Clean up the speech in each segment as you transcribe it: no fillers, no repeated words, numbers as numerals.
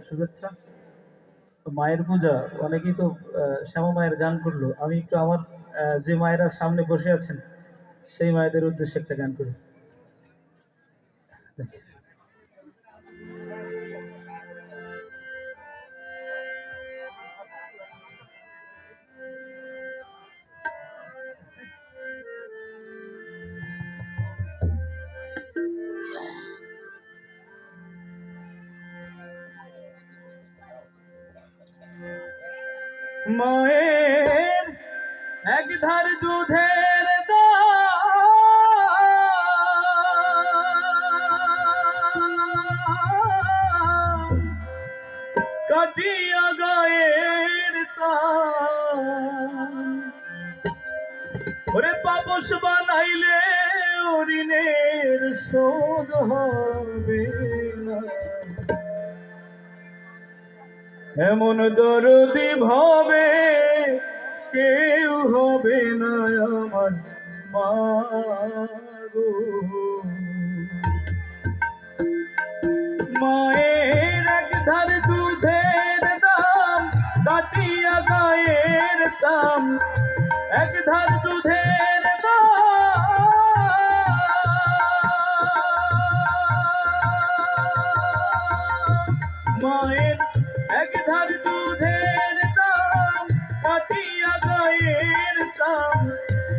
শুভেচ্ছা। তো মায়ের পূজা, অনেকেই তো শ্যামা মায়ের গান করলো। আমি একটু আমার যে মায়েরা সামনে বসে আছেন সেই মায়েদের উদ্দেশ্যে একটা গান করি। মায়ের এক ধার দুধের দাম কাটিয়া গায়ের চাম ওরে পাপস বানাইলে ঋণের শোধ হবে না, এমন দরদি ভাবে কেউ হবে না আমার মা গো। মায়ের এক ধার দুধের দাম কাটিয়া গায়ের দাম, এক ধার দুধের মায়ের এক ধার দুধের দাম কাটিয়া গায়ের দাম,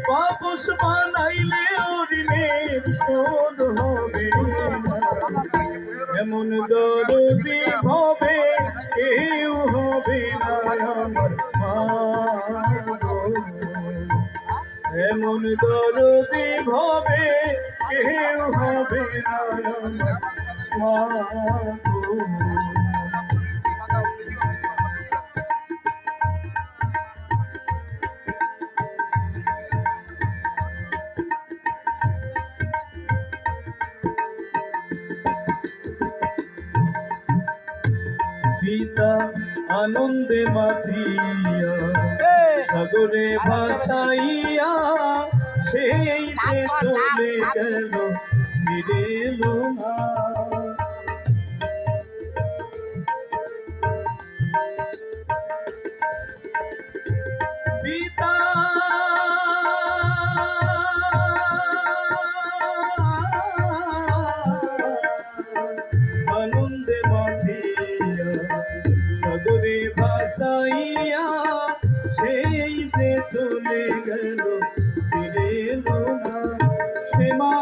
বাপস বানাইলে ঋণের শোধ হবে না, এমন দরদি হবে কেউ হবে না আমার মা গো। এমন দরদি হবে কেউ হবে না আমার মা গো। পিতা আনন্দে মাতিয়া সাগরে ভাসাইয়া সেই যে চলে গেল ফিরে এলো না। পিতা আনন্দে মাতিয়া সাগরে ভাসাইয়া সেই যে চলে গেল ফিরে এলো না। সে মা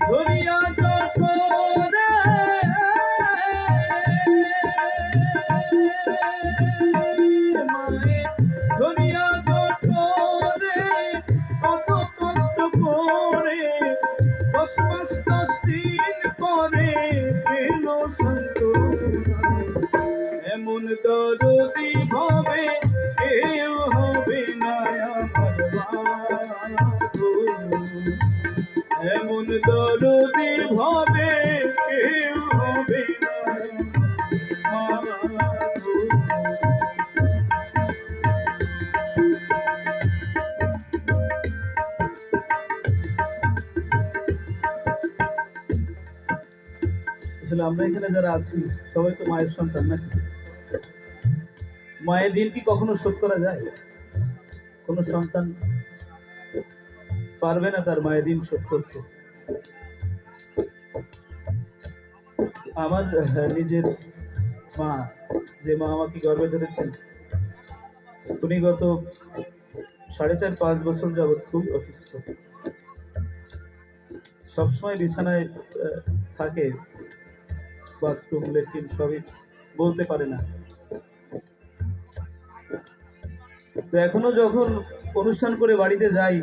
ধরিয়া যতরে মায়ে ধরিয়া যতরে কত কষ্ট করে 10 মাস 10 দিন পরে পেল সন্তোষা, এমন দরদি ভাবে কেউ হবে না আমার মা গো। এমন দরদি ভাবে কেউ হবে না মা গো। আসলে আমরা এখানে যারা আছি সবাই তো মায়ের সন্তান নাকি? মায়ের ঋণ কি কখনো শোধ করা যায়? কোনো সন্তান পারবে না তার মায়ের ঋণ শোধ করতে। আমার নিজের মা, যে মা আমাকে গর্ভে ধরেছেন, উনি গত 4.5-5 বছর যাবৎ খুব অসুস্থ, সবসময় বিছানায় থাকে, বাথরুম ল্যাট্রিন সবই বলতে পারে না। তো এখনো যখন অনুষ্ঠান করে বাড়িতে যাই,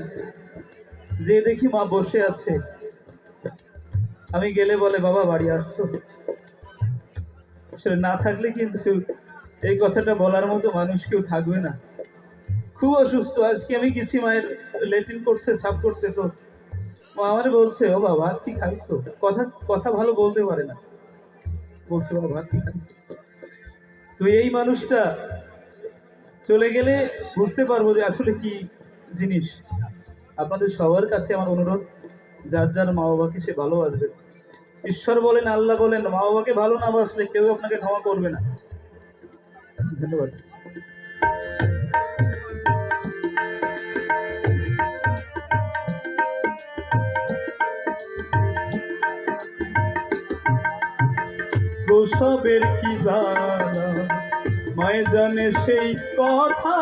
যে দেখি মা বসে আছে, আমি গেলে বলে বাবা বাড়ি আসছো? আসলে না থাকলে কিন্তু এই কথাটা বলার মতো মানুষ কেউ থাকবে না। খুব অসুস্থ। আজকে আমি গেছি মায়ের ল্যাট্রিন করছে, সাফ করতে, তো মা আমার বলছে ও বাবা ভাত কি খাইছো? কথা ভালো বলতে পারে না, বলছে বাবা ভাত কি খাইছো? তো এই মানুষটা চলে গেলে বুঝতে পারবো যে আসলে কি জিনিস। আপনাদের সবার কাছে আমার অনুরোধ, যার যার মা বাবাকে সে ভালোবাসবে। ঈশ্বর বলেন, আল্লাহ বলেন, মা বাবাকে ভালো না বাসলে কেউ আপনাকে ক্ষমা করবে না। ধন্যবাদ। প্রসবের কি জানা মায় জানে সেই কথা,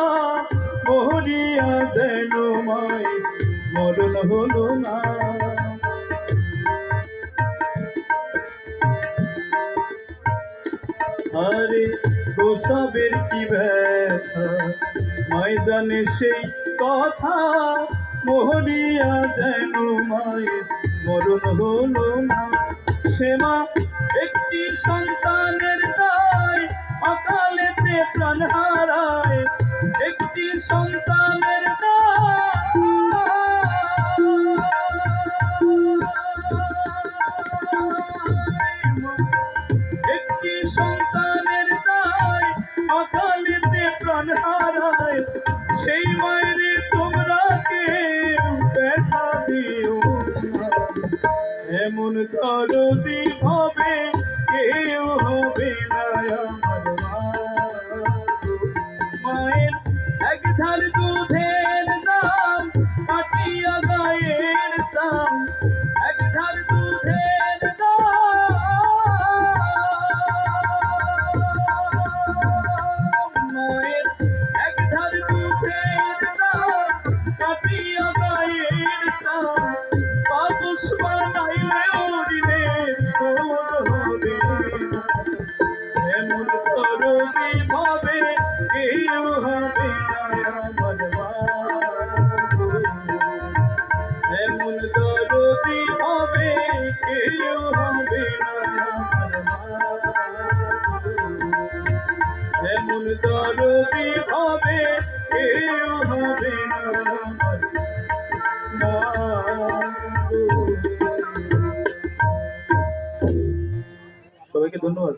মরিয়া যেন মায় মরণ হলো না। আরে প্রসবের কি ব্যথা মায় জানে সেই কথা, মরিয়া যেন মায় মরণ হলো না। সে মা একটি সন্তানের দায় অকালেতে প্রাণ হারায়, একটি সন্তানের একটি সন্তানের দায় অকালেতে প্রাণ হারায়। সেই মায়েরে তোমরা কেউ দেখা দিও না, এমন দরদি হবে কেউ হবে না আমার মা। মায়ের এক ধার দুধের দাম কাটিয়া গায়ের দাম, এক ধার দুধের দাম মায়ের এক ধার দুধের দাম কাটিয়া গায়ের দাম। পাপস বানাইলে ওরিলে শোধ হবে না, এমন দরদি ভাবে কেউ হবে না আমার মা। এমন দরদি হবে কেউ হবে না আমার মা, এমন দরদি হবে কেউ হবে না আমার মা। সবাইকে ধন্যবাদ।